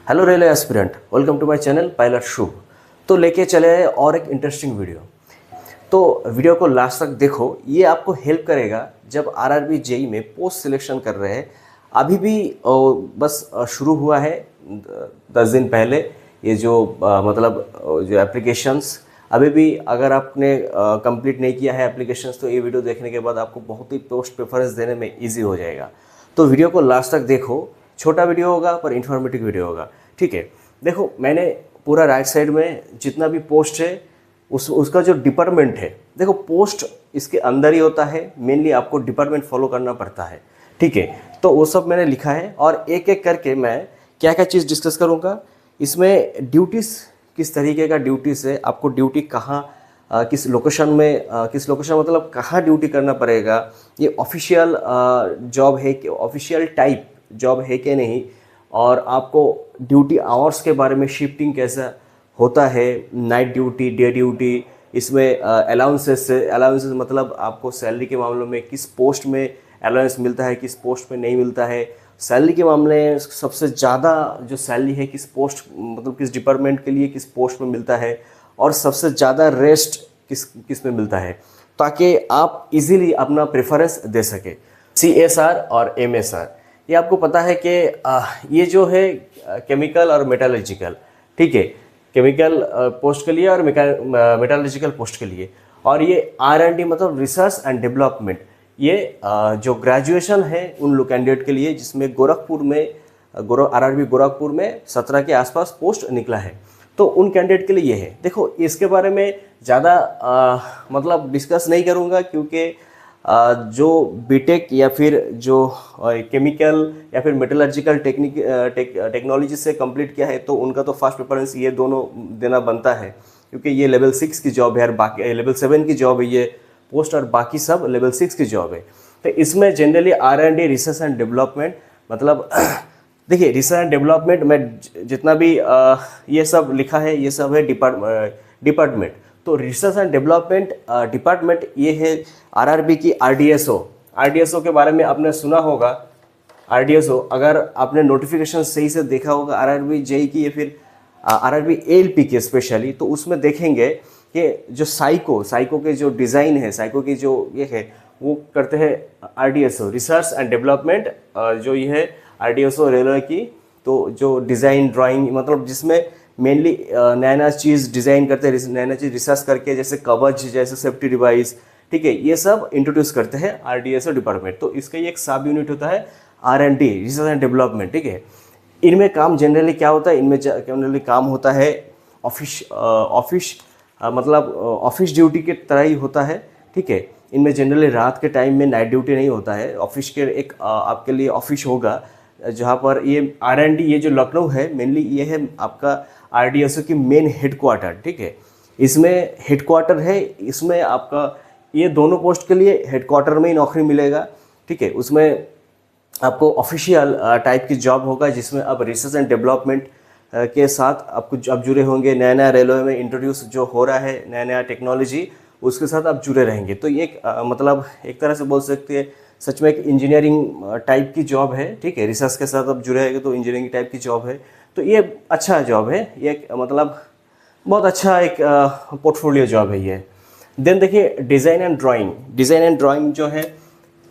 Hello railway aspirant, welcome to my channel pilot Shubh. तो लेके चले आए और एक इंटरेस्टिंग वीडियो। तो वीडियो को लास्ट तक देखो, ये आपको हेल्प करेगा जब आरआरबी जेई में पोस्ट सिलेक्शन कर रहे हैं। अभी भी बस शुरू हुआ है 10 दिन पहले। ये जो जो एप्लीकेशंस अभी भी अगर आपने कंप्लीट नहीं किया है एप्लीकेशंस, तो ये वीडियो देखने के बाद आपको बहुत ही पोस्ट प्रेफरेंस देने में ईजी हो जाएगा। तो वीडियो को लास्ट तक देखो, छोटा वीडियो होगा पर इन्फॉर्मेटिव वीडियो होगा, ठीक है। देखो, मैंने पूरा राइट साइड में जितना भी पोस्ट है उसका जो डिपार्टमेंट है, देखो पोस्ट इसके अंदर ही होता है। मेनली आपको डिपार्टमेंट फॉलो करना पड़ता है, ठीक है। तो वो सब मैंने लिखा है और एक एक करके मैं क्या क्या चीज़ डिस्कस करूँगा। इसमें ड्यूटीज़ किस तरीके का ड्यूटीज़ है, आपको ड्यूटी कहाँ किस लोकेशन में किस लोकेशन मतलब कहाँ ड्यूटी करना पड़ेगा, ये ऑफिशियल जॉब है कि ऑफिशियल टाइप जॉब है कि नहीं, और आपको ड्यूटी आवर्स के बारे में, शिफ्टिंग कैसा होता है, नाइट ड्यूटी, डे ड्यूटी, इसमें अलाउंसेस मतलब आपको सैलरी के मामलों में किस पोस्ट में अलाउंस मिलता है, किस पोस्ट में नहीं मिलता है। सैलरी के मामले में सबसे ज़्यादा जो सैलरी है किस पोस्ट मतलब किस डिपार्टमेंट के लिए किस पोस्ट में मिलता है, और सबसे ज़्यादा रेस्ट किस में मिलता है, ताकि आप इजीली अपना प्रेफरेंस दे सके। CSR और MSR, ये आपको पता है कि ये जो है केमिकल और मेटालर्जिकल, ठीक है, केमिकल पोस्ट के लिए और मेटालर्जिकल पोस्ट के लिए। और ये R&D मतलब रिसर्च एंड डेवलपमेंट, ये जो ग्रेजुएशन है उन लोग कैंडिडेट के लिए जिसमें गोरखपुर में आरआरबी गोरखपुर में 17 के आसपास पोस्ट निकला है, तो उन कैंडिडेट के लिए ये है। देखो, इसके बारे में ज़्यादा मतलब डिस्कस नहीं करूँगा, क्योंकि जो बीटेक या फिर जो केमिकल या फिर मेटलर्जिकल टेक्नोलॉजी से कंप्लीट किया है, तो उनका तो फर्स्ट प्रेफरेंस ये दोनों देना बनता है, क्योंकि ये लेवल 6 की जॉब है और बाकी लेवल 7 की जॉब है ये पोस्ट, और बाकी सब लेवल 6 की जॉब है। तो इसमें generally R&D research and development मतलब देखिए, रिसर्च एंड डेवलपमेंट में जितना भी ये सब लिखा है ये सब है डिपार्टमेंट। तो रिसर्च एंड डेवलपमेंट डिपार्टमेंट ये है आरआरबी की आरडीएसओ के बारे में आपने सुना होगा। आरडीएसओ अगर आपने नोटिफिकेशन सही से देखा होगा आरआरबी जेई की या फिर आरआरबी एएलपी की स्पेशली, तो उसमें देखेंगे कि जो साइको के जो डिज़ाइन है, साइको की जो ये है वो करते हैं आरडीएसओ, रिसर्च एंड डेवलपमेंट। जो ये है आरडीएसओ रेलवे की, तो जो डिज़ाइन ड्राइंग मतलब जिसमें मेनली नया चीज़ डिज़ाइन करते हैं, नया चीज़ रिसर्च करके, जैसे कवच, जैसे सेफ्टी डिवाइस, ठीक है, ये सब इंट्रोड्यूस करते हैं आरडीएसओ डिपार्टमेंट। तो इसका ये एक सब यूनिट होता है R&D रिसर्च एंड डेवलपमेंट, ठीक है। इनमें काम जनरली क्या होता है, इनमें जनरली काम होता है ऑफिस मतलब ऑफिस ड्यूटी के तरह ही होता है, ठीक है। इनमें जनरली रात के टाइम में नाइट ड्यूटी नहीं होता है। ऑफिस के एक आपके लिए ऑफिस होगा जहाँ पर ये R&D, ये जो लखनऊ है मेनली, ये है आपका RDSO की मेन हेडक्वार्टर, ठीक है। इसमें हेडक्वार्टर है, इसमें आपका ये दोनों पोस्ट के लिए हेडक्वार्टर में ही नौकरी मिलेगा, ठीक है। उसमें आपको ऑफिशियल टाइप की जॉब होगा, जिसमें अब रिसर्च एंड डेवलपमेंट के साथ आपको अब जुड़े होंगे। नया रेलवे में इंट्रोड्यूस जो हो रहा है नया टेक्नोलॉजी, उसके साथ आप जुड़े रहेंगे। तो ये मतलब एक तरह से बोल सकते हैं सच में एक इंजीनियरिंग टाइप की जॉब है, ठीक है। रिसर्च के साथ आप जुड़े रहेंगे तो इंजीनियरिंग टाइप की जॉब है। तो ये अच्छा जॉब है, ये मतलब बहुत अच्छा एक पोर्टफोलियो जॉब है ये। देन देखिए डिज़ाइन एंड ड्राइंग जो है,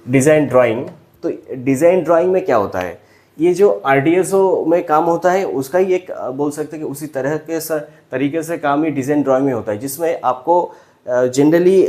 डिज़ाइन ड्राइंग, तो डिज़ाइन ड्राइंग में क्या होता है, ये जो आरडीएसओ में काम होता है उसका ही एक बोल सकते हैं कि उसी तरह के तरीके से काम ही डिज़ाइन ड्राइंग में होता है, जिसमें आपको जनरली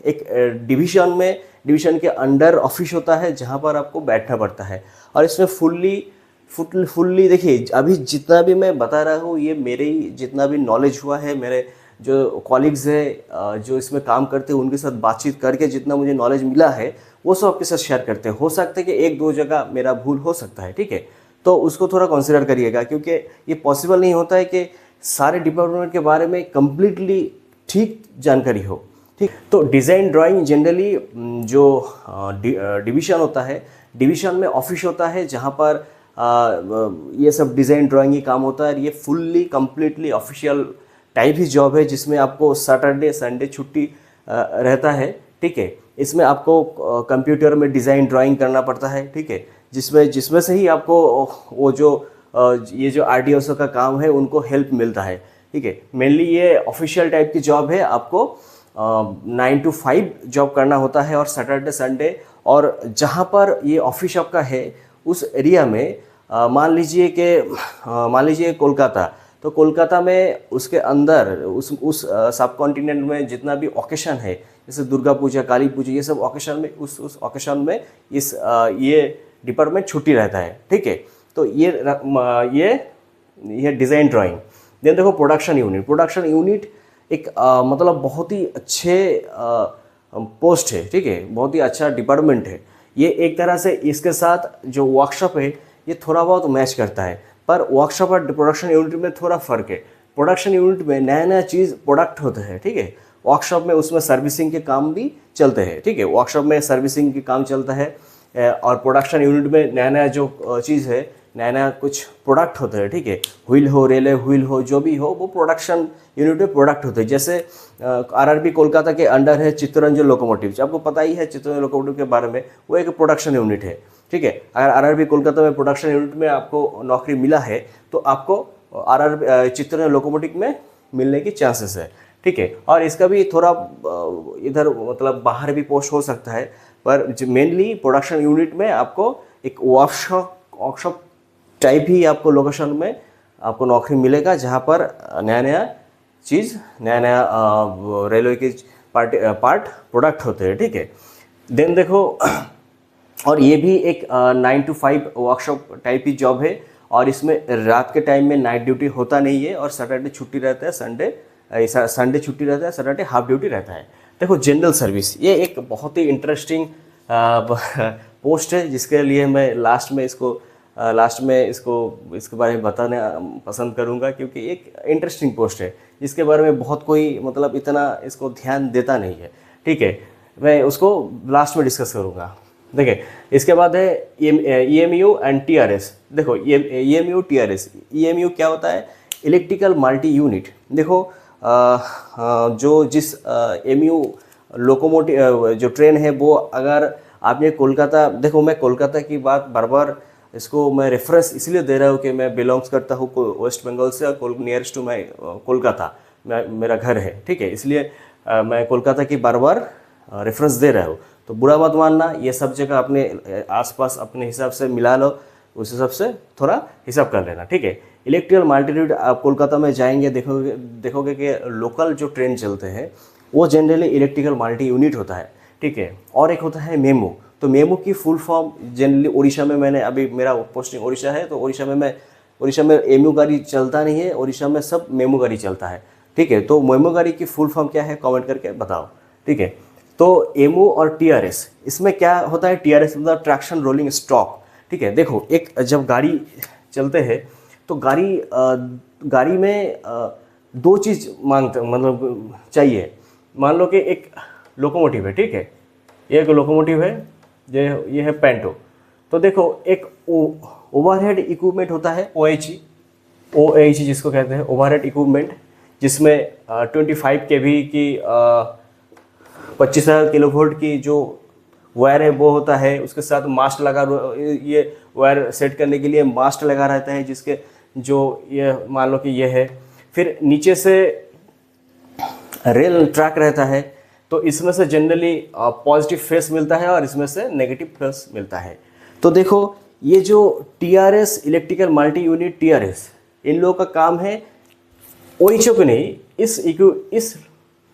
एक डिवीज़न के अंडर ऑफिस होता है जहाँ पर आपको बैठना पड़ता है। और इसमें फुल्ली देखिए, अभी जितना भी मैं बता रहा हूँ ये मेरे ही जितना भी नॉलेज हुआ है, मेरे जो कॉलीग्स है जो इसमें काम करते हैं उनके साथ बातचीत करके जितना मुझे नॉलेज मिला है वो सब आपके साथ शेयर करते हैं। हो सकता है कि एक दो जगह मेरा भूल हो सकता है, ठीक है, तो उसको थोड़ा कंसिडर करिएगा, क्योंकि ये पॉसिबल नहीं होता है कि सारे डिपार्टमेंट के बारे में कम्प्लीटली ठीक जानकारी हो, ठीक। तो डिज़ाइन ड्राइंग जनरली जो डिवीज़न होता है, डिवीज़न में ऑफिस होता है जहाँ पर ये सब डिज़ाइन ड्राइंग ही काम होता है। ये फुल्ली कम्प्लीटली ऑफिशियल टाइप ही जॉब है, जिसमें आपको सैटरडे संडे छुट्टी रहता है, ठीक है। इसमें आपको कंप्यूटर में डिज़ाइन ड्राइंग करना पड़ता है, ठीक है, जिसमें से ही आपको वो जो ये जो RDSO का काम है उनको हेल्प मिलता है। ठीक है, मेनली ये ऑफिशियल टाइप की जॉब है, आपको 9 to 5 जॉब करना होता है और सैटरडे संडे। और जहाँ पर ये ऑफिस आपका है उस एरिया में मान लीजिए कोलकाता, तो कोलकाता में उसके अंदर उस सब कॉन्टिनेंट में जितना भी ओकेशन है, जैसे दुर्गा पूजा, काली पूजा, ये सब ओकेशन में उस ओकेशन में ये डिपार्टमेंट छुट्टी रहता है। ठीक है, तो ये डिज़ाइन ड्राइंग। देन देखो प्रोडक्शन यूनिट एक मतलब बहुत ही अच्छे पोस्ट है। ठीक है, बहुत ही अच्छा डिपार्टमेंट है ये। एक तरह से इसके साथ जो वर्कशॉप है ये थोड़ा बहुत मैच करता है, पर वर्कशॉप और प्रोडक्शन यूनिट में थोड़ा फ़र्क है। प्रोडक्शन यूनिट में नया नया चीज़ प्रोडक्ट होते हैं। ठीक है, वर्कशॉप में उसमें सर्विसिंग के काम भी चलते हैं। ठीक है, वर्कशॉप में सर्विसिंग के काम चलता है और प्रोडक्शन यूनिट में नया नया जो चीज़ है, नया नया कुछ प्रोडक्ट होते हैं। ठीक है, व्हील हो, रेलवे व्हील हो, जो भी हो वो प्रोडक्शन यूनिट में प्रोडक्ट होते हैं। जैसे RRB कोलकाता के अंडर है चित्तरंजन लोकोमोटिव, आपको पता ही है चित्तरंजन लोकोमोटिव के बारे में, वो एक प्रोडक्शन यूनिट है। ठीक है, अगर RRB कोलकाता में प्रोडक्शन यूनिट में आपको नौकरी मिला है तो आपको चित्तरंजन लोकोमोटिव में मिलने की चांसेस है। ठीक है, और इसका भी थोड़ा इधर मतलब बाहर भी पोस्ट हो सकता है, पर मेनली प्रोडक्शन यूनिट में आपको एक वर्कशॉप टाइप ही आपको लोकेशन में आपको नौकरी मिलेगा, जहाँ पर नया नया रेलवे के पार्ट प्रोडक्ट होते हैं। ठीक है, देन देखो और ये भी एक 9 to 5 वर्कशॉप टाइप की जॉब है, और इसमें रात के टाइम में नाइट ड्यूटी होता नहीं है, और सैटरडे छुट्टी रहता है, संडे छुट्टी रहता है, सैटरडे हाफ ड्यूटी रहता है। देखो जनरल सर्विस ये एक बहुत ही इंटरेस्टिंग पोस्ट है, जिसके लिए मैं लास्ट में इसके बारे में बताना पसंद करूंगा, क्योंकि एक इंटरेस्टिंग पोस्ट है जिसके बारे में बहुत कोई मतलब इतना इसको ध्यान देता नहीं है। ठीक है, मैं उसको लास्ट में डिस्कस करूंगा। देखिए, इसके बाद है EMU एंड TRS। देखो EMU TRS, EMU क्या होता है? Electrical multi unit. देखो जिस MU लोकोमोटिव जो ट्रेन है वो, अगर आपने कोलकाता, देखो मैं कोलकाता की बात बार बार इसको मैं रेफरेंस इसलिए दे रहा हूँ कि मैं बिलोंग्स करता हूँ वेस्ट बंगाल से, और नियरेस्ट टू माई कोलकाता मेरा घर है। ठीक है, इसलिए मैं कोलकाता की बार बार रेफरेंस दे रहा हूँ, तो बुरा मत मानना। ये सब जगह अपने आसपास अपने हिसाब से मिला लो, उस हिसाब से थोड़ा हिसाब कर लेना। ठीक है, इलेक्ट्रिकल मल्टीट्यूड आप कोलकाता में जाएंगे, देखोगे कि लोकल जो ट्रेन चलते हैं वो जनरली इलेक्ट्रिकल मल्टी यूनिट होता है। ठीक है, और एक होता है मेमो। तो मेमो की फुल फॉर्म जनरली उड़ीसा में, मैंने अभी मेरा पोस्टिंग उड़ीसा है, तो उड़ीसा में एमयू गाड़ी चलता नहीं है, उड़ीसा में सब मेमो गाड़ी चलता है। ठीक है, तो मेमो गाड़ी की फुल फॉर्म क्या है कमेंट करके बताओ। ठीक है, तो एमओ और TRS, इसमें क्या होता है? TRS मतलब ट्रैक्शन रोलिंग स्टॉक। ठीक है, देखो एक जब गाड़ी चलते हैं तो गाड़ी में दो चीज़ मतलब चाहिए। मान लो कि एक लोकोमोटिव है। ठीक है, ये एक लोकोमोटिव है, ये है पेंटो। तो देखो एक ओवरहेड इक्विपमेंट होता है OHE जिसको कहते हैं ओवरहेड इक्विपमेंट, जिसमें 25 kV की 25,000 किलोवोल्ट की जो वायर है वो होता है। उसके साथ मास्ट लगा, ये वायर सेट करने के लिए मास्ट लगा रहता है, जिसके जो ये मान लो कि ये है। फिर नीचे से रेल ट्रैक रहता है, तो इसमें से जनरली पॉजिटिव फेस मिलता है और इसमें से नेगेटिव फेस मिलता है। तो देखो ये जो TRS electrical multi unit TRS, इन लोगों का काम है OHO को नहीं, इस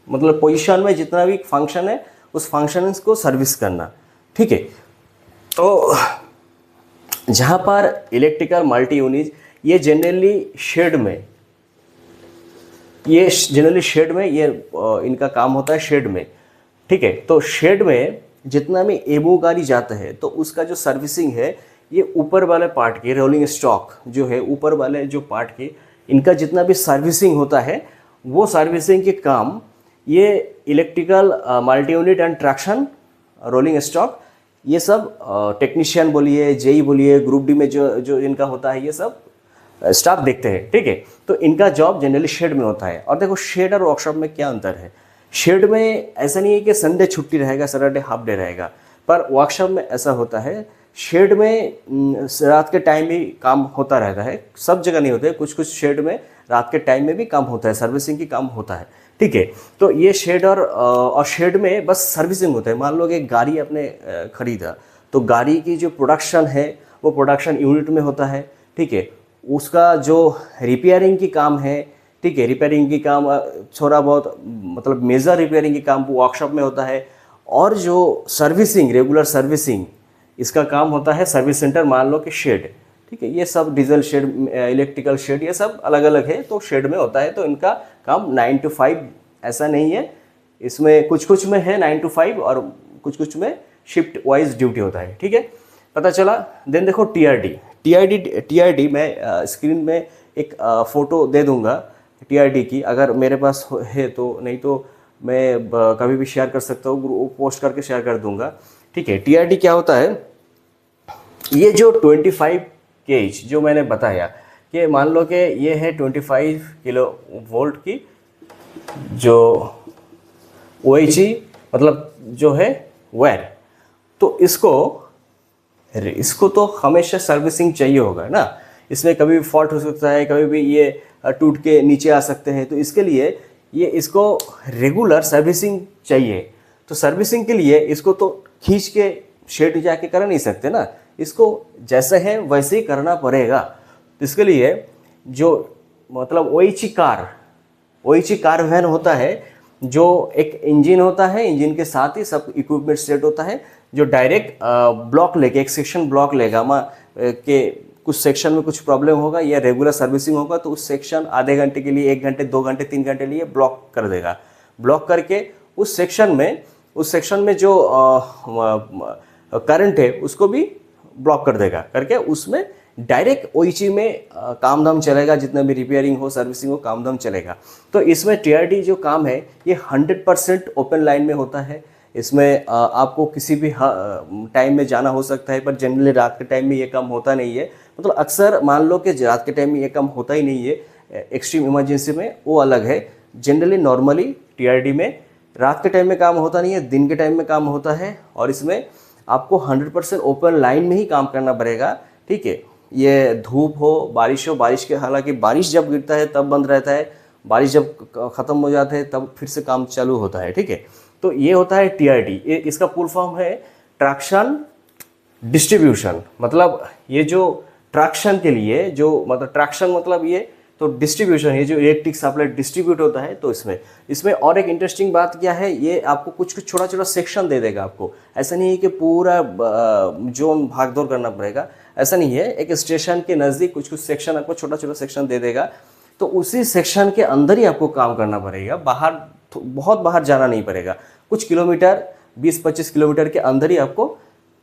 मतलब पोजीशन में जितना भी फंक्शन है उस फंक्शन को सर्विस करना। ठीक है, तो जहाँ पर इलेक्ट्रिकल मल्टी यूनिट ये जनरली शेड में ये इनका काम होता है शेड में। ठीक है, तो शेड में जितना भी एमओ गाड़ी जाता है तो उसका जो सर्विसिंग है ये ऊपर वाले पार्ट की रोलिंग स्टॉक जो है, ऊपर वाले जो पार्ट की इनका जितना भी सर्विसिंग होता है वो सर्विसिंग के काम ये electrical multi unit and traction rolling stock ये सब टेक्नीशियन बोलिए, जेई बोलिए, ग्रुप डी में जो इनका होता है ये सब स्टाफ देखते हैं। ठीक है, तो इनका जॉब जनरली शेड में होता है। और देखो शेड और वर्कशॉप में क्या अंतर है? शेड में ऐसा नहीं है कि संडे छुट्टी रहेगा, सैटरडे हाफ डे रहेगा, पर वर्कशॉप में ऐसा होता है शेड में रात के टाइम भी काम होता रहता है, सब जगह नहीं होता है, कुछ कुछ शेड में रात के टाइम में भी काम होता है, सर्विसिंग की काम होता है, ठीक है। तो ये शेड और शेड में बस सर्विसिंग होता है। मान लो कि गाड़ी आपने खरीदा, तो गाड़ी की जो प्रोडक्शन है वो प्रोडक्शन यूनिट में होता है, ठीक है। उसका जो रिपेयरिंग की काम है, ठीक है, रिपेयरिंग की काम थोड़ा बहुत मतलब मेजर रिपेयरिंग की काम वो वर्कशॉप में होता है। और जो सर्विसिंग, रेगुलर सर्विसिंग, इसका काम होता है सर्विस सेंटर, मान लो कि शेड, ठीक है। ये सब डीजल शेड, इलेक्ट्रिकल शेड, ये सब अलग अलग है, तो शेड में होता है। तो इनका काम 9 to 5 ऐसा नहीं है, इसमें कुछ कुछ में है 9 to 5 और कुछ कुछ में शिफ्ट वाइज ड्यूटी होता है, ठीक है, पता चला। देन देखो टीआरडी मैं स्क्रीन में एक फ़ोटो दे दूंगा टीआरडी की, अगर मेरे पास है तो, नहीं तो मैं कभी भी शेयर कर सकता हूँ, ग्रुप पोस्ट करके शेयर कर दूंगा, ठीक है। टीआरडी क्या होता है, ये जो 25 केज जो मैंने बताया कि मान लो कि ये है 25 किलो वोल्ट की जो OHE मतलब जो है वायर, तो इसको तो हमेशा सर्विसिंग चाहिए होगा ना। इसमें कभी भी फॉल्ट हो सकता है, कभी भी ये टूट के नीचे आ सकते हैं, तो इसके लिए इसको रेगुलर सर्विसिंग चाहिए। तो सर्विसिंग के लिए इसको तो खींच के शेड जाके कर नहीं सकते ना, इसको जैसे है वैसे ही करना पड़ेगा। तो इसके लिए जो मतलब OHE कार वैन होता है, जो एक इंजन होता है, इंजन के साथ ही सब इक्विपमेंट सेट होता है, जो डायरेक्ट ब्लॉक लेके एक सेक्शन ब्लॉक लेगा के कुछ सेक्शन में कुछ प्रॉब्लम होगा या रेगुलर सर्विसिंग होगा, तो उस सेक्शन आधे घंटे के लिए, 1 घंटे, 2 घंटे, 3 घंटे लिए ब्लॉक कर देगा। ब्लॉक करके उस सेक्शन में जो करंट है उसको भी ब्लॉक कर देगा, करके उसमें डायरेक्ट OHE में काम धाम चलेगा, जितना भी रिपेयरिंग हो, सर्विसिंग हो, काम धाम चलेगा। तो इसमें टीआरडी जो काम है ये 100% ओपन लाइन में होता है। इसमें आपको किसी भी टाइम में जाना हो सकता है, पर जनरली रात के टाइम में ये काम होता नहीं है। मतलब अक्सर मान लो कि रात के टाइम में ये काम होता ही नहीं है, एक्सट्रीम इमरजेंसी में वो अलग है। जनरली नॉर्मली टीआरडी में रात के टाइम में काम होता नहीं है, दिन के टाइम में काम होता है, और इसमें आपको 100% ओपन लाइन में ही काम करना पड़ेगा, ठीक है। ये धूप हो, बारिश हो, बारिश के, हालांकि बारिश जब गिरता है तब बंद रहता है, बारिश जब ख़त्म हो जाता है तब फिर से काम चालू होता है, ठीक है। तो ये होता है टीआरडी। इसका फुल फॉर्म है ट्रैक्शन डिस्ट्रीब्यूशन। मतलब ये जो ट्रैक्शन के लिए जो मतलब ट्रैक्शन मतलब ये तो डिस्ट्रीब्यूशन, ये जो इलेक्ट्रिक सप्लाई डिस्ट्रीब्यूट होता है, तो इसमें और एक इंटरेस्टिंग बात क्या है, ये आपको कुछ कुछ छोटा छोटा सेक्शन दे देगा आपको। ऐसा नहीं है कि पूरा जोन भाग दौड़ करना पड़ेगा, ऐसा नहीं है। एक स्टेशन के नज़दीक कुछ कुछ सेक्शन आपको छोटा छोटा सेक्शन दे देगा, तो उसी सेक्शन के अंदर ही आपको काम करना पड़ेगा, बाहर बहुत बाहर जाना नहीं पड़ेगा। कुछ किलोमीटर, 20-25 किलोमीटर के अंदर ही आपको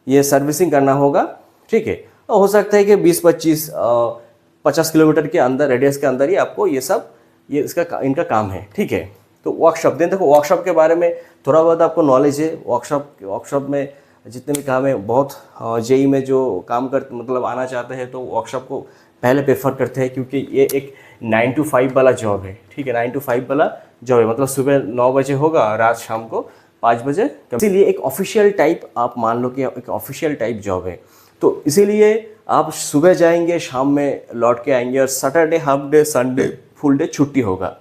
ये सर्विसिंग करना होगा, ठीक है। तो हो सकता है कि 20-25-50 किलोमीटर के अंदर, रेडियस के अंदर ही आपको ये इनका काम है, ठीक है। तो वर्कशॉप, देखो वर्कशॉप के बारे में थोड़ा बहुत आपको नॉलेज है। वर्कशॉप में जितने भी काम है, बहुत जेई में जो काम मतलब आना चाहते हैं तो वर्कशॉप को पहले प्रेफर करते हैं, क्योंकि ये एक 9 to 5 वाला जॉब है, ठीक है। 9 to 5 वाला जॉब है, मतलब सुबह 9 बजे होगा, रात शाम को 5 बजे। इसीलिए एक ऑफिशियल टाइप, आप मान लो कि एक ऑफिशियल टाइप जॉब है, तो इसीलिए आप सुबह जाएंगे, शाम में लौट के आएंगे, और Saturday half day, Sunday full day छुट्टी होगा,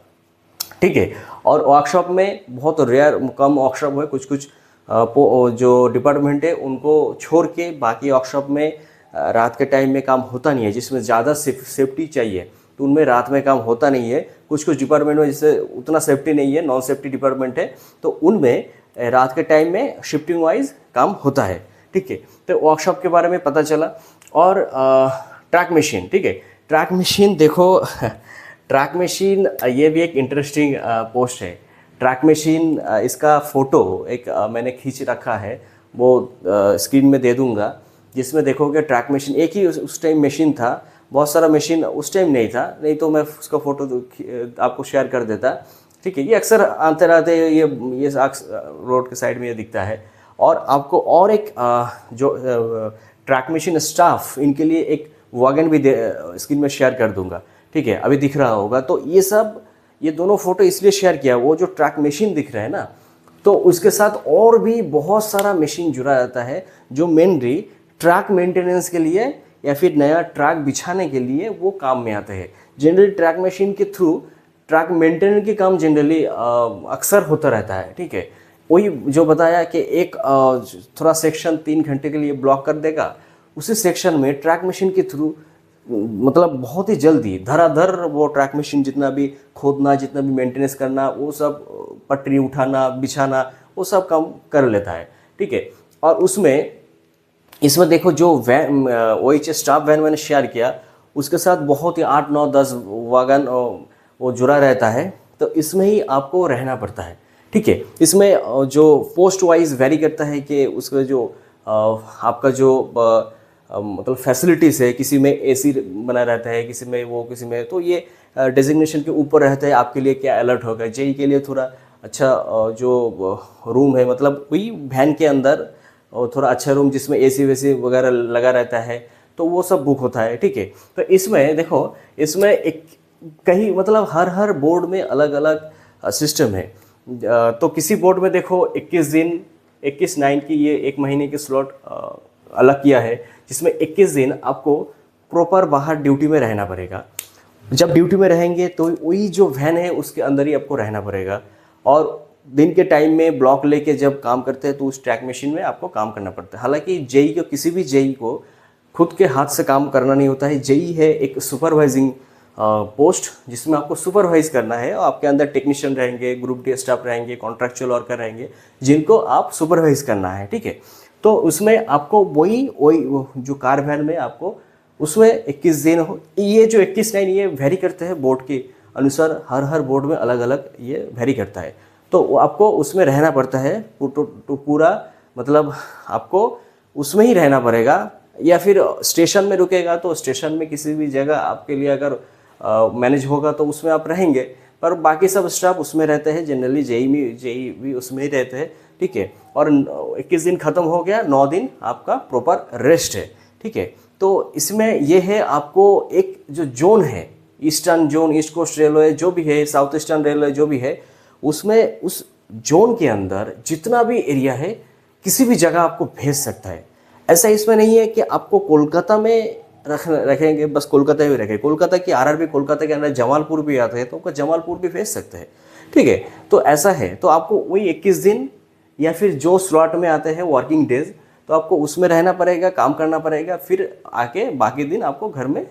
ठीक है। और वर्कशॉप में बहुत रेयर कम वर्कशॉप है, कुछ जो डिपार्टमेंट है उनको छोड़ के बाकी वर्कशॉप में रात के टाइम में काम होता नहीं है, जिसमें ज़्यादा सेफ्टी चाहिए, तो उनमें रात में काम होता नहीं है। कुछ डिपार्टमेंट में जिससे उतना सेफ्टी नहीं है, नॉन सेफ्टी डिपार्टमेंट है, तो उनमें रात के टाइम में शिफ्टिंग वाइज काम होता है, ठीक है। तो वर्कशॉप के बारे में पता चला। और ट्रैक मशीन, ठीक है। ट्रैक मशीन देखो ट्रैक मशीन ये भी एक इंटरेस्टिंग पोस्ट है। ट्रैक मशीन इसका फ़ोटो एक मैंने खींच रखा है, वो स्क्रीन में दे दूंगा, जिसमें देखोगे ट्रैक मशीन एक ही उस टाइम मशीन था, बहुत सारा मशीन उस टाइम नहीं था, नहीं तो मैं उसका फ़ोटो आपको शेयर कर देता, ठीक है। ये अक्सर आते रहते हैं, ये रोड के साइड में ये दिखता है। और आपको और एक जो ट्रैक मशीन स्टाफ, इनके लिए एक वैगन भी स्क्रीन में शेयर कर दूंगा, ठीक है, अभी दिख रहा होगा। तो ये दोनों फोटो इसलिए शेयर किया, वो जो ट्रैक मशीन दिख रहा है ना, तो उसके साथ और भी बहुत सारा मशीन जुड़ा रहता है, जो मेनली ट्रैक मेंटेनेंस के लिए या फिर नया ट्रैक बिछाने के लिए वो काम में आते हैं। जनरली ट्रैक मशीन के थ्रू ट्रैक मेंटेनेंस के काम जनरली अक्सर होता रहता है, ठीक है। वही जो बताया कि एक थोड़ा सेक्शन 3 घंटे के लिए ब्लॉक कर देगा, उसी सेक्शन में ट्रैक मशीन के थ्रू मतलब बहुत ही जल्दी धड़ाधड़ वो ट्रैक मशीन जितना भी खोदना, जितना भी मेंटेनेंस करना, वो सब पटरी उठाना, बिछाना, वो सब काम कर लेता है, ठीक है। और इसमें देखो जो वैन OHS स्टाफ वैन मैंने शेयर किया, उसके साथ बहुत ही 8, 9, 10 वागन वो जुड़ा रहता है, तो इसमें ही आपको रहना पड़ता है, ठीक है। इसमें जो पोस्ट वाइज वेरी करता है कि उसका जो आपका जो मतलब फैसिलिटीज़ है, किसी में AC बना रहता है, किसी में तो ये डेजिग्नेशन के ऊपर रहता है आपके लिए क्या अलर्ट होगा। जेई के लिए थोड़ा अच्छा जो रूम है, मतलब वही वैन के अंदर और थोड़ा अच्छा रूम जिसमें AC वेसी वगैरह लगा रहता है, तो वो सब बुक होता है, ठीक है। तो इसमें देखो, इसमें एक कहीं मतलब हर बोर्ड में अलग अलग सिस्टम है। तो किसी बोर्ड में देखो 21 की ये 1 महीने की स्लॉट अलग किया है, जिसमें 21 दिन आपको प्रॉपर बाहर ड्यूटी में रहना पड़ेगा। जब ड्यूटी में रहेंगे तो वही जो वैन है उसके अंदर ही आपको रहना पड़ेगा, और दिन के टाइम में ब्लॉक लेके जब काम करते हैं तो उस ट्रैक मशीन में आपको काम करना पड़ता है। हालांकि जेई को, किसी भी जेई को खुद के हाथ से काम करना नहीं होता है। जेई है एक सुपरवाइजिंग पोस्ट, जिसमें आपको सुपरवाइज करना है, और आपके अंदर टेक्नीशियन रहेंगे, ग्रुप डी स्टाफ रहेंगे, कॉन्ट्रैक्चुअल वर्कर रहेंगे, जिनको आप सुपरवाइज करना है, ठीक है। तो उसमें आपको वही जो कार वैन में आपको उसमें 21 दिन हो, ये जो 21 लाइन ये वेरी करते हैं बोर्ड के अनुसार, हर बोर्ड में अलग अलग ये वेरी करता है। तो आपको उसमें रहना पड़ता है तो पूरा, मतलब आपको उसमें ही रहना पड़ेगा, या फिर स्टेशन में रुकेगा तो स्टेशन में किसी भी जगह आपके लिए अगर मैनेज होगा तो उसमें आप रहेंगे, पर बाकी सब स्टाफ उसमें रहते हैं। जनरली जेई भी उसमें ही रहते हैं, ठीक है। और 21 दिन खत्म हो गया, 9 दिन आपका प्रॉपर रेस्ट है, ठीक है। तो इसमें यह है, आपको एक जो जोन है, eastern zone, east coast railway जो भी है, साउथ ईस्टर्न रेलवे जो भी है, उसमें उस जोन के अंदर जितना भी एरिया है किसी भी जगह आपको भेज सकता है। ऐसा इसमें नहीं है कि आपको कोलकाता में रखेंगे, बस कोलकाता में रखेंगे। कोलकाता की RRB कोलकाता के अंदर जमालपुर भी आते हैं, तो आपको जमालपुर भी भेज सकते हैं, ठीक है। तो ऐसा है, तो आपको वही 21 दिन या फिर जो स्लॉट में आते हैं वर्किंग डेज, तो आपको उसमें रहना पड़ेगा, काम करना पड़ेगा, फिर आके बाकी दिन आपको घर में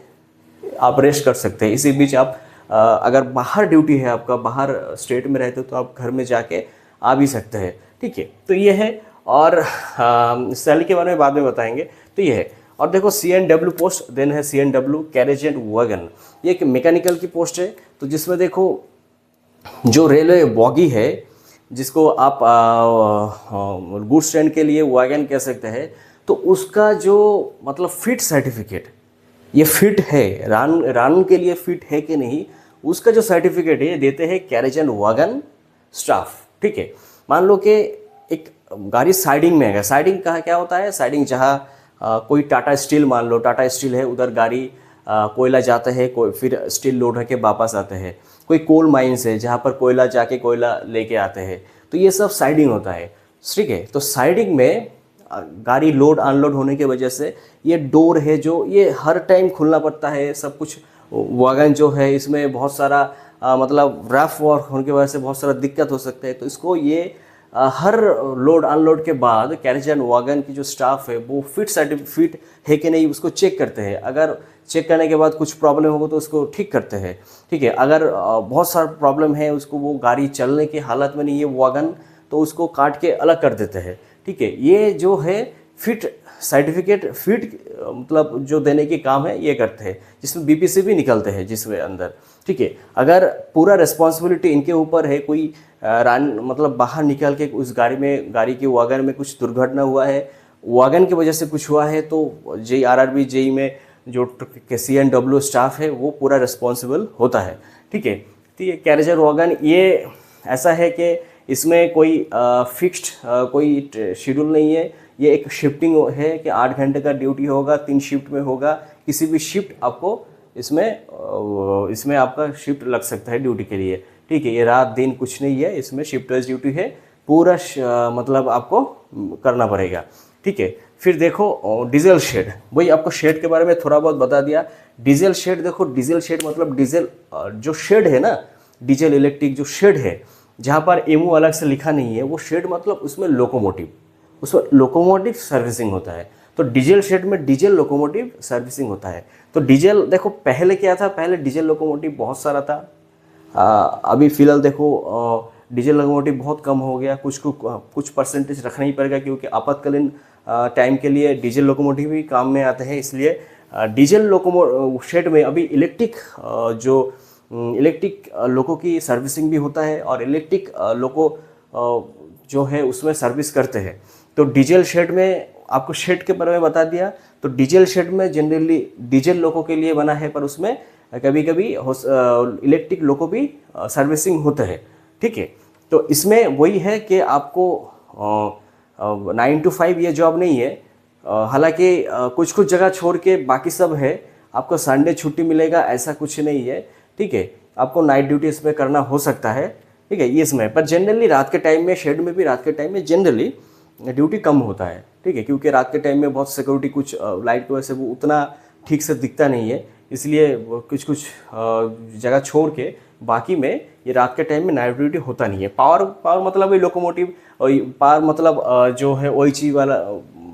आप रेस्ट कर सकते हैं। इसी बीच आप अगर बाहर ड्यूटी है आपका, बाहर स्टेट में रहते हो, तो आप घर में जाके आ भी सकते हैं, ठीक है। तो ये है, और सैलरी के बारे में बाद में बताएंगे। तो ये है, और देखो CNW पोस्ट देन है, CNW कैरेज एंड वैगन, ये एक मैकेनिकल की पोस्ट है। तो जिसमें देखो जो रेलवे बॉगी है, जिसको आप गुड्स ट्रेन के लिए वैगन कह सकते हैं, तो उसका जो मतलब फिट सर्टिफिकेट, ये फिट है, रान के लिए फिट है कि नहीं, उसका जो सर्टिफिकेट है ये देते हैं कैरेज एंड वैगन स्टाफ, ठीक है। मान लो कि एक गाड़ी साइडिंग में है, साइडिंग का क्या होता है, साइडिंग जहाँ कोई टाटा स्टील, मान लो टाटा स्टील है, उधर गाड़ी कोयला जाता है, कोई फिर स्टील लोड होके वापस आते हैं। कोई कोल माइंस है जहाँ पर कोयला जाके कोयला लेके आते हैं, तो ये सब साइडिंग होता है, ठीक है। तो साइडिंग में गाड़ी लोड अनलोड होने की वजह से ये डोर है जो ये हर टाइम खुलना पड़ता है, सब कुछ। वैगन जो है इसमें बहुत सारा मतलब रफ वर्क होने की वजह से बहुत सारा दिक्कत हो सकता है, तो इसको ये हर लोड अनलोड के बाद कैरेज एंड वैगन की जो स्टाफ है वो फिट है कि नहीं उसको चेक करते हैं। अगर चेक करने के बाद कुछ प्रॉब्लम होगा तो उसको ठीक करते हैं, ठीक है। अगर बहुत सारा प्रॉब्लम है, उसको वो गाड़ी चलने की हालत में नहीं है वैगन, तो उसको काट के अलग कर देते हैं, ठीक है। ये जो है फिट सर्टिफिकेट, फिट मतलब जो देने के काम है ये करते हैं, जिसमें BPC भी निकलते हैं जिसमें अंदर, ठीक है। अगर पूरा रिस्पॉन्सिबिलिटी इनके ऊपर है, कोई मतलब बाहर निकल के उस गाड़ी की वैगन में कुछ दुर्घटना हुआ है, वैगन की वजह से कुछ हुआ है, तो जेई RRB जेई में जो CNW स्टाफ है वो पूरा रिस्पॉन्सिबल होता है, ठीक है। तो ये कैरेज एंड वैगन ये ऐसा है कि इसमें कोई फिक्स्ड कोई शेड्यूल नहीं है, ये एक शिफ्टिंग है कि 8 घंटे का ड्यूटी होगा, 3 शिफ्ट में होगा। किसी भी शिफ्ट आपको इसमें आपका शिफ्ट लग सकता है ड्यूटी के लिए, ठीक है। ये रात दिन कुछ नहीं है, इसमें शिफ्ट वाइज ड्यूटी है, पूरा मतलब आपको करना पड़ेगा, ठीक है। फिर देखो डीजल शेड, वही आपको शेड के बारे में थोड़ा बहुत बता दिया। डीजल शेड देखो, डीजल शेड मतलब डीजल जो शेड है ना, डीजल इलेक्ट्रिक जो शेड है, जहाँ पर एमओ अलग से लिखा नहीं है, वो शेड मतलब उसमें लोकोमोटिव, उसमें लोकोमोटिव सर्विसिंग होता है। तो डीजल शेड में डीजल लोकोमोटिव सर्विसिंग होता है। तो डीजल देखो पहले क्या था, पहले डीजल लोकोमोटिव बहुत सारा था। अभी फिलहाल देखो डीजल लोकोमोटिव बहुत कम हो गया। कुछ परसेंटेज रखना ही पड़ेगा, क्योंकि आपातकालीन टाइम के लिए डीजल लोकोमोटिव भी काम में आते हैं। इसलिए डीजल शेड में अभी इलेक्ट्रिक लोको की सर्विसिंग भी होता है, और इलेक्ट्रिक लोको जो है उसमें सर्विस करते हैं। तो डीजल शेड में आपको शेड के बारे में बता दिया। तो डीजल शेड में जनरली डीजल लोको के लिए बना है, पर उसमें कभी कभी इलेक्ट्रिक लोको भी सर्विसिंग होते हैं, ठीक है। तो इसमें वही है कि आपको 9 to 5 ये जॉब नहीं है। हालांकि कुछ कुछ जगह छोड़ के बाकी सब है, आपको संडे छुट्टी मिलेगा ऐसा कुछ नहीं है, ठीक है। आपको नाइट ड्यूटी इसमें करना हो सकता है, ठीक है, ये इसमें। पर जनरली रात के टाइम में, शेड में भी रात के टाइम में जनरली ड्यूटी कम होता है, ठीक है, क्योंकि रात के टाइम में बहुत सिक्योरिटी, कुछ लाइट की वजह से वो उतना ठीक से दिखता नहीं है, इसलिए कुछ जगह छोड़ के बाकी में ये रात के टाइम में नाइट ड्यूटी होता नहीं है। पावर मतलब ये लोकोमोटिव, और पावर मतलब जो है ओइची वाला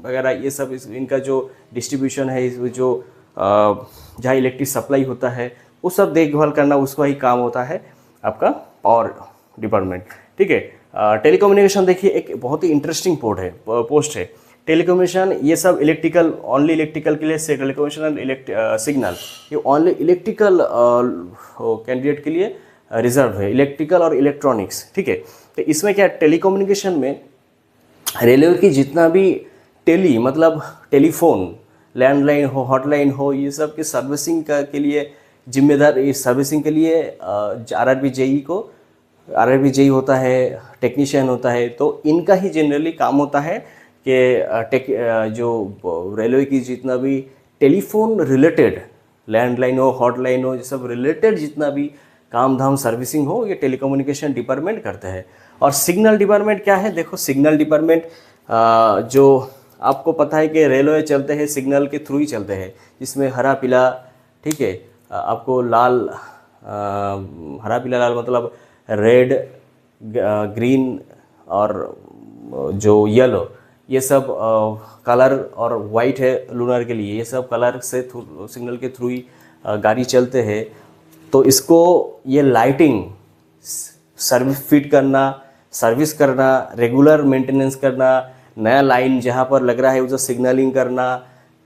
वगैरह, ये सब इनका जो डिस्ट्रीब्यूशन है, जो जहाँ इलेक्ट्रिक सप्लाई होता है, वो सब देखभाल करना उसका ही काम होता है, आपका पावर डिपार्टमेंट, ठीक है। टेलीकम्युनिकेशन देखिए एक बहुत ही इंटरेस्टिंग पोस्ट है। टेलीकम्युनिकेशन ये सब इलेक्ट्रिकल, ओनली इलेक्ट्रिकल के लिए टेलीकम्युनिकेशन एंड सिग्नल, ये ओनली इलेक्ट्रिकल कैंडिडेट के लिए रिजर्व है, इलेक्ट्रिकल और इलेक्ट्रॉनिक्स, ठीक है। तो इसमें क्या, टेलीकम्युनिकेशन में रेलवे की जितना भी टेली मतलब टेलीफोन, लैंडलाइन हो, हॉटलाइन हो, ये सब की सर्विसिंग के लिए जिम्मेदार, इस सर्विसिंग के लिए आरआरबी जेई होता है, टेक्नीशियन होता है। तो इनका ही जनरली काम होता है कि जो रेलवे की जितना भी टेलीफोन रिलेटेड, लैंडलाइन हो, हॉटलाइन हो, ये सब रिलेटेड जितना भी काम धाम सर्विसिंग हो, ये टेलीकम्युनिकेशन डिपार्टमेंट करते हैं। और सिग्नल डिपार्टमेंट क्या है, देखो सिग्नल डिपार्टमेंट जो आपको पता है कि रेलवे चलते हैं सिग्नल के थ्रू ही चलते हैं, जिसमें हरा पीला, ठीक है, आपको लाल, हरा पीला लाल मतलब रेड, ग्रीन और जो येलो, ये सब कलर, और वाइट है लूनर के लिए, ये सब कलर से सिग्नल के थ्रू ही गाड़ी चलते हैं। तो इसको ये लाइटिंग फिट करना, सर्विस करना, रेगुलर मेंटेनेंस करना, नया लाइन जहाँ पर लग रहा है उसे सिग्नलिंग करना,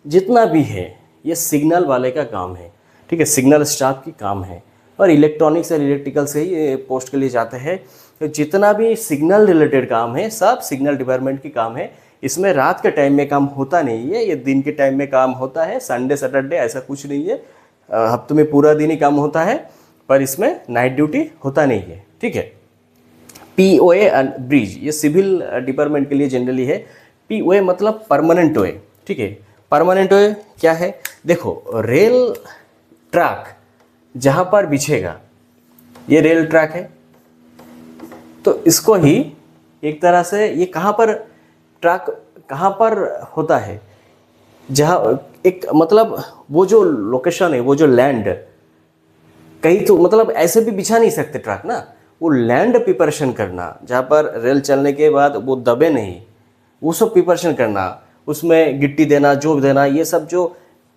जितना भी है ये सिग्नल वाले का काम है, ठीक है, सिग्नल स्टाफ की काम है। और इलेक्ट्रॉनिक्स और इलेक्ट्रिकल से ही ये पोस्ट के लिए जाते हैं। तो जितना भी सिग्नल रिलेटेड काम है सब सिग्नल डिपार्टमेंट की काम है। इसमें रात के टाइम में काम होता नहीं है, ये दिन के टाइम में काम होता है। संडे सैटरडे ऐसा कुछ नहीं है, हफ्ते में पूरा दिन ही काम होता है, पर इसमें नाइट ड्यूटी होता नहीं है, ठीक है। पीओए एंड ब्रिज, ये सिविल डिपार्टमेंट के लिए जनरली है। पीओए मतलब परमानेंट वे, ठीक है। परमानेंट वे क्या है, देखो रेल ट्रैक जहाँ पर बिछेगा, ये रेल ट्रैक है, तो इसको ही एक तरह से ये कहाँ पर ट्रैक कहाँ पर होता है, जहाँ एक मतलब वो जो लोकेशन है, वो जो लैंड, कहीं तो मतलब ऐसे भी बिछा नहीं सकते ट्रैक ना, वो लैंड प्रिपरेशन करना, जहाँ पर रेल चलने के बाद वो दबे नहीं, वो सब प्रिपरेशन करना, उसमें गिट्टी देना, जोक देना, ये सब जो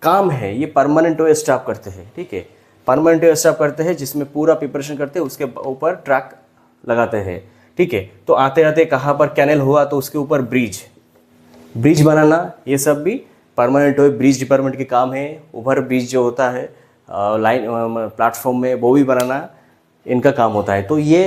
काम है ये परमानेंट वे स्टाफ करते हैं, ठीक है। परमानेंट वे स्टाफ करते हैं जिसमें पूरा प्रिपरेशन करते हैं, उसके ऊपर ट्रैक लगाते हैं, ठीक है। तो आते आते कहाँ पर कैनल हुआ तो उसके ऊपर ब्रिज बनाना, ये सब भी परमानेंट वे ब्रिज डिपार्टमेंट के काम है। ओवर ब्रिज जो होता है लाइन प्लेटफॉर्म में, वो भी बनाना इनका काम होता है। तो ये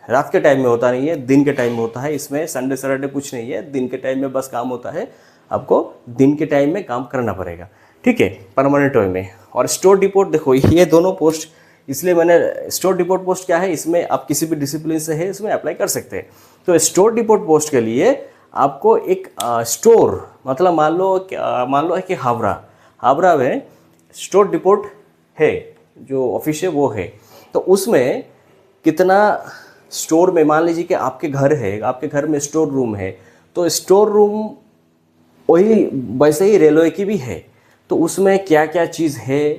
रात के टाइम में होता नहीं है, दिन के टाइम में होता है। इसमें संडे सैटरडे कुछ नहीं है, दिन के टाइम में बस काम होता है, आपको दिन के टाइम में काम करना पड़ेगा, ठीक है, परमानेंट वे में। और स्टोर डिपोट, देखो ये दोनों पोस्ट, इसलिए मैंने स्टोर डिपोट पोस्ट क्या है, इसमें आप किसी भी डिसिप्लिन से है इसमें अप्लाई कर सकते हैं। तो स्टोर डिपोट पोस्ट के लिए आपको एक स्टोर मतलब मान लो है कि हावड़ा में स्टोर डिपोट है, जो ऑफिस है वो है। तो उसमें कितना स्टोर में, मान लीजिए कि आपके घर है, आपके घर में स्टोर रूम है, तो स्टोर रूम वही वैसे ही रेलवे की भी है। तो उसमें क्या क्या चीज़ है,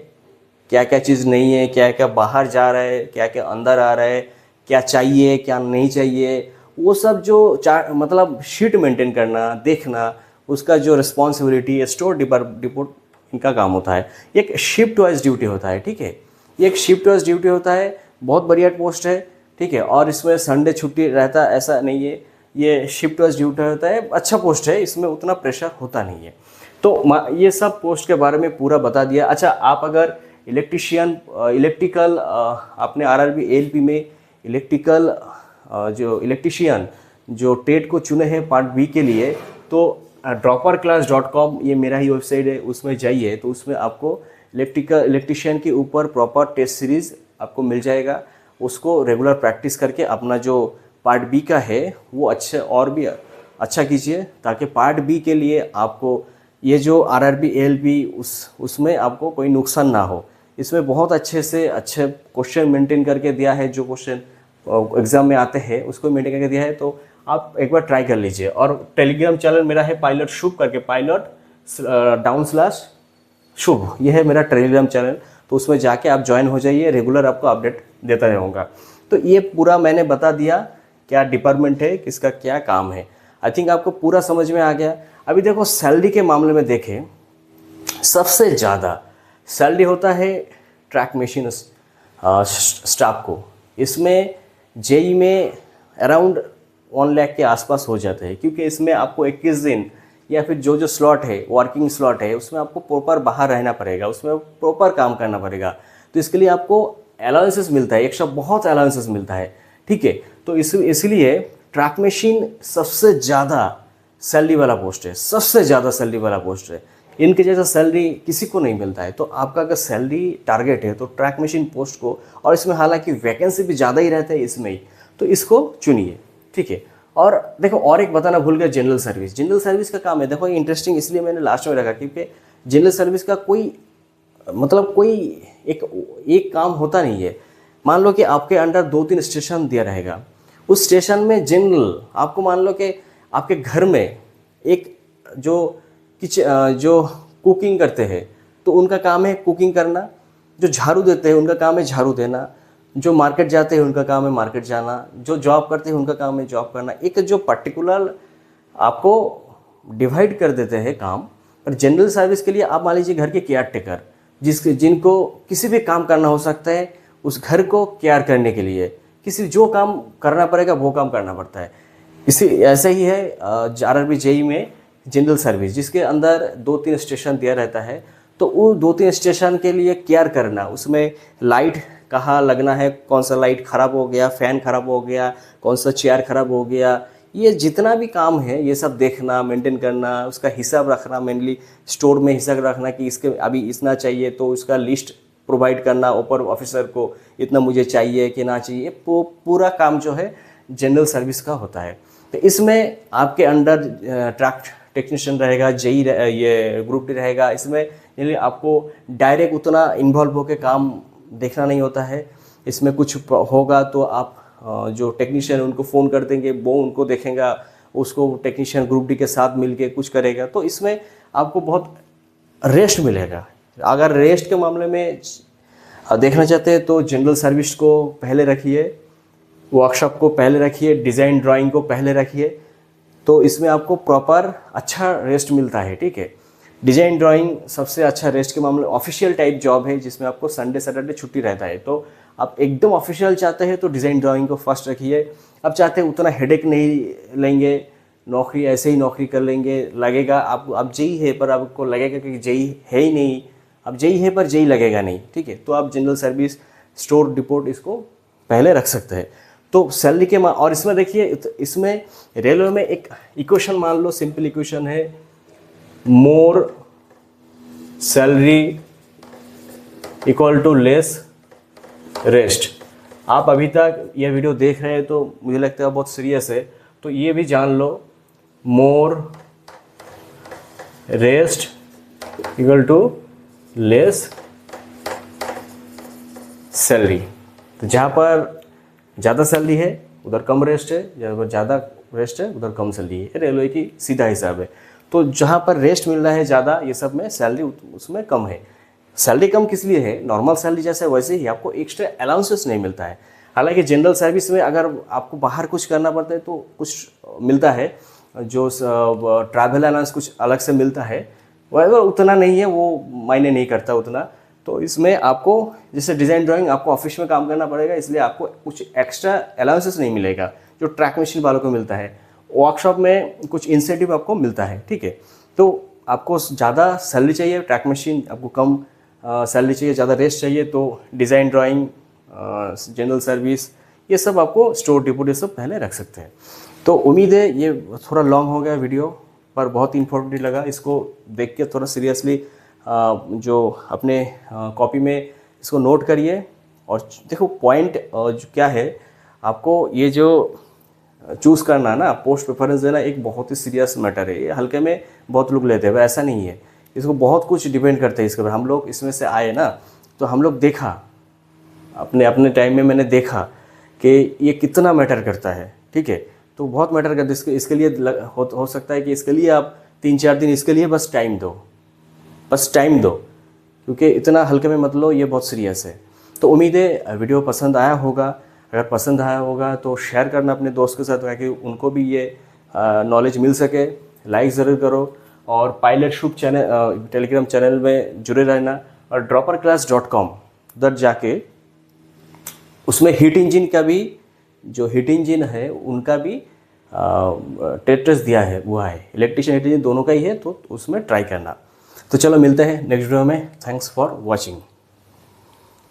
क्या क्या चीज़ नहीं है, क्या क्या बाहर जा रहा है, क्या क्या अंदर आ रहा है, क्या चाहिए क्या नहीं चाहिए, वो सब जो मतलब शीट मेंटेन करना, देखना, उसका जो रिस्पॉन्सिबिलिटी स्टोर डिपोर्ट इनका काम होता है। एक शिफ्ट वाइज ड्यूटी होता है, ठीक है, ये एक शिफ्ट वाइज ड्यूटी होता है। बहुत बढ़िया पोस्ट है, ठीक है। और इसमें संडे छुट्टी रहता ऐसा नहीं है, ये शिफ्ट वाइज ड्यूटी होता है। अच्छा पोस्ट है, इसमें उतना प्रेशर होता नहीं है। तो ये सब पोस्ट के बारे में पूरा बता दिया। अच्छा, आप अगर इलेक्ट्रिकल आपने आरआरबी एएलपी में इलेक्ट्रिकल जो इलेक्ट्रिशियन जो ट्रेड को चुने हैं पार्ट बी के लिए, तो dropperclass.com ये मेरा ही वेबसाइट है, उसमें जाइए तो उसमें आपको इलेक्ट्रिशियन के ऊपर प्रॉपर टेस्ट सीरीज़ आपको मिल जाएगा। उसको रेगुलर प्रैक्टिस करके अपना जो पार्ट बी का है वो अच्छे और भी अच्छा कीजिए, ताकि पार्ट बी के लिए आपको ये जो आरआरबी एएलपी उसमें आपको कोई नुकसान ना हो। इसमें बहुत अच्छे से अच्छे क्वेश्चन मेंटेन करके दिया है, जो क्वेश्चन एग्ज़ाम में आते हैं उसको मेंटेन करके दिया है। तो आप एक बार ट्राई कर लीजिए। और टेलीग्राम चैनल मेरा है पायलट शुभ करके, पायलट/शुभ, यह है मेरा टेलीग्राम चैनल। तो उसमें जाके आप ज्वाइन हो जाइए, रेगुलर आपको अपडेट देता रहूँगा। तो ये पूरा मैंने बता दिया क्या डिपार्टमेंट है, किसका क्या काम है। आई थिंक आपको पूरा समझ में आ गया। अभी देखो सैलरी के मामले में देखें, सबसे ज़्यादा सैलरी होता है ट्रैक मशीन स्टाफ को। इसमें जेई में अराउंड 1 लाख के आसपास हो जाते हैं, क्योंकि इसमें आपको 21 दिन या फिर जो स्लॉट है, वर्किंग स्लॉट है, उसमें आपको प्रॉपर बाहर रहना पड़ेगा, उसमें प्रॉपर काम करना पड़ेगा। तो इसके लिए आपको अलाउंसेस मिलता है, एक्स्ट्रा बहुत अलाउंसेस मिलता है, ठीक है। तो इसलिए ट्रैक मशीन सबसे ज़्यादा सैलरी वाला पोस्ट है, सबसे ज़्यादा सैलरी वाला पोस्ट है। इनके जैसा सैलरी किसी को नहीं मिलता है। तो आपका अगर सैलरी टारगेट है तो ट्रैक मशीन पोस्ट को, और इसमें हालांकि वैकेंसी भी ज़्यादा ही रहता है इसमें ही, तो इसको चुनिए, ठीक है। और देखो, और एक बताना भूल गया, जनरल सर्विस। जनरल सर्विस का काम है, देखो ये इंटरेस्टिंग इसलिए मैंने लास्ट में रखा, क्योंकि जनरल सर्विस का कोई मतलब कोई एक काम होता नहीं है। मान लो कि आपके अंडर 2-3 स्टेशन दिया रहेगा, उस स्टेशन में जनरल आपको मान लो कि आपके घर में एक जो कुकिंग करते हैं तो उनका काम है कुकिंग करना, जो झाड़ू देते हैं उनका काम है झाड़ू देना, जो मार्केट जाते हैं उनका काम है मार्केट जाना, जो जॉब करते हैं उनका काम है जॉब करना। एक जो पर्टिकुलर आपको डिवाइड कर देते हैं काम। पर जनरल सर्विस के लिए आप मान लीजिए घर के केयर टेकर, जिनको किसी भी काम करना हो सकता है, उस घर को केयर करने के लिए किसी जो काम करना पड़ेगा वो काम करना पड़ता है। ऐसे ही है आरआरबी जेई में जनरल सर्विस, जिसके अंदर 2-3 स्टेशन दिया रहता है। तो वो 2-3 स्टेशन के लिए केयर करना, उसमें लाइट कहाँ लगना है, कौन सा लाइट ख़राब हो गया, फ़ैन ख़राब हो गया, कौन सा चेयर ख़राब हो गया, ये जितना भी काम है ये सब देखना, मेंटेन करना, उसका हिसाब रखना, मेनली स्टोर में हिसाब रखना कि इसके अभी इतना चाहिए तो उसका लिस्ट प्रोवाइड करना ऊपर ऑफिसर को, इतना मुझे चाहिए कि ना चाहिए। पूरा काम जो है जनरल सर्विस का होता है। तो इसमें आपके अंडर ट्रैक टेक्नीशियन रहेगा, जेई ये ग्रुप डी रहेगा। इसमें यानी आपको डायरेक्ट उतना इन्वॉल्व होकर काम देखना नहीं होता है। इसमें कुछ होगा तो आप जो टेक्नीशियन उनको फ़ोन कर देंगे, वो उनको देखेगा, उसको टेक्नीशियन ग्रुप डी के साथ मिलके कुछ करेगा। तो इसमें आपको बहुत रेस्ट मिलेगा। अगर रेस्ट के मामले में देखना चाहते हैं तो जनरल सर्विस को पहले रखिए, वर्कशॉप को पहले रखिए, डिज़ाइन ड्राइंग को पहले रखिए, तो इसमें आपको प्रॉपर अच्छा रेस्ट मिलता है, ठीक है। डिज़ाइन ड्राइंग सबसे अच्छा रेस्ट के मामले ऑफिशियल टाइप जॉब है, जिसमें आपको संडे सैटरडे छुट्टी रहता है। तो आप एकदम ऑफिशियल चाहते हैं तो डिज़ाइन ड्राइंग को फर्स्ट रखिए। अब चाहते हैं उतना हेडेक नहीं लेंगे, नौकरी ऐसे ही नौकरी कर लेंगे, लगेगा आप जेई है पर आपको लगेगा कि जेई है ही नहीं, अब जेई है पर जेई लगेगा नहीं, ठीक है। तो आप जनरल सर्विस, स्टोर डिपोर्ट इसको पहले रख सकते हैं। तो सैलरी के और इसमें देखिए, इसमें रेलवे में एक इक्वेशन मान लो, सिंपल इक्वेशन है, more salary equal to less rest. आप अभी तक ये वीडियो देख रहे हैं तो मुझे लगता है बहुत सीरियस है, तो ये भी जान लो, more rest equal to less salary. तो जहाँ पर ज़्यादा सैलरी है उधर कम रेस्ट है, जहाँ पर ज़्यादा रेस्ट है उधर कम सैलरी है। रेलवे की सीधा हिसाब है। तो जहाँ पर रेस्ट मिल रहा है ज़्यादा, ये सब में सैलरी उसमें कम है। सैलरी कम किस लिए है, नॉर्मल सैलरी जैसे वैसे ही आपको एक्स्ट्रा अलाउंसेस नहीं मिलता है। हालांकि जनरल सर्विस में अगर आपको बाहर कुछ करना पड़ता है तो कुछ मिलता है, जो ट्रैवल अलाउंस कुछ अलग से मिलता है, वह उतना नहीं है, वो मायने नहीं करता उतना। तो इसमें आपको जैसे डिज़ाइन ड्राइंग आपको ऑफिस में काम करना पड़ेगा, इसलिए आपको कुछ एक्स्ट्रा अलाउंसेस नहीं मिलेगा जो ट्रैक मशीन वालों को मिलता है। वर्कशॉप में कुछ इंसेंटिव आपको मिलता है, ठीक है। तो आपको ज़्यादा सैलरी चाहिए, ट्रैक मशीन आपको कम सैलरी चाहिए, ज़्यादा रेस्ट चाहिए, तो डिज़ाइन ड्राइंग, जनरल सर्विस, ये सब आपको स्टोर डिपोट ये सब पहले रख सकते हैं। तो उम्मीद है ये थोड़ा लॉन्ग हो गया वीडियो, पर बहुत इन्फॉर्मेटिव लगा। इसको देख के थोड़ा सीरियसली जो अपने कॉपी में इसको नोट करिए। और देखो पॉइंट जो क्या है, आपको ये जो चूज़ करना ना, पोस्ट प्रेफरेंस देना एक बहुत ही सीरियस मैटर है। ये हल्के में बहुत लोग लेते हैं, ऐसा नहीं है। इसको बहुत कुछ डिपेंड करते हैं इसके ऊपर। हम लोग इसमें से आए ना, तो हम लोग देखा अपने अपने टाइम में, मैंने देखा कि ये कितना मैटर करता है, ठीक है। तो बहुत मैटर करता है। इसके लिए हो सकता है कि इसके लिए आप 3-4 दिन इसके लिए बस टाइम दो, क्योंकि इतना हल्के में मत लो, ये बहुत सीरियस है। तो उम्मीद है वीडियो पसंद आया होगा। अगर पसंद आया होगा तो शेयर करना अपने दोस्त के साथ, ताकि उनको भी ये नॉलेज मिल सके। लाइक ज़रूर करो, और पायलट शुभ चैनल टेलीग्राम चैनल में जुड़े रहना, और dropperclass.com उधर जाके उसमें हीट इंजन का भी, जो हीट इंजन है उनका भी टेस्ट दिया है, हुआ है। इलेक्ट्रिशियन हीट इंजन दोनों का ही है, तो उसमें ट्राई करना। तो चलो मिलते हैं नेक्स्ट वीडियो में। Thanks for watching.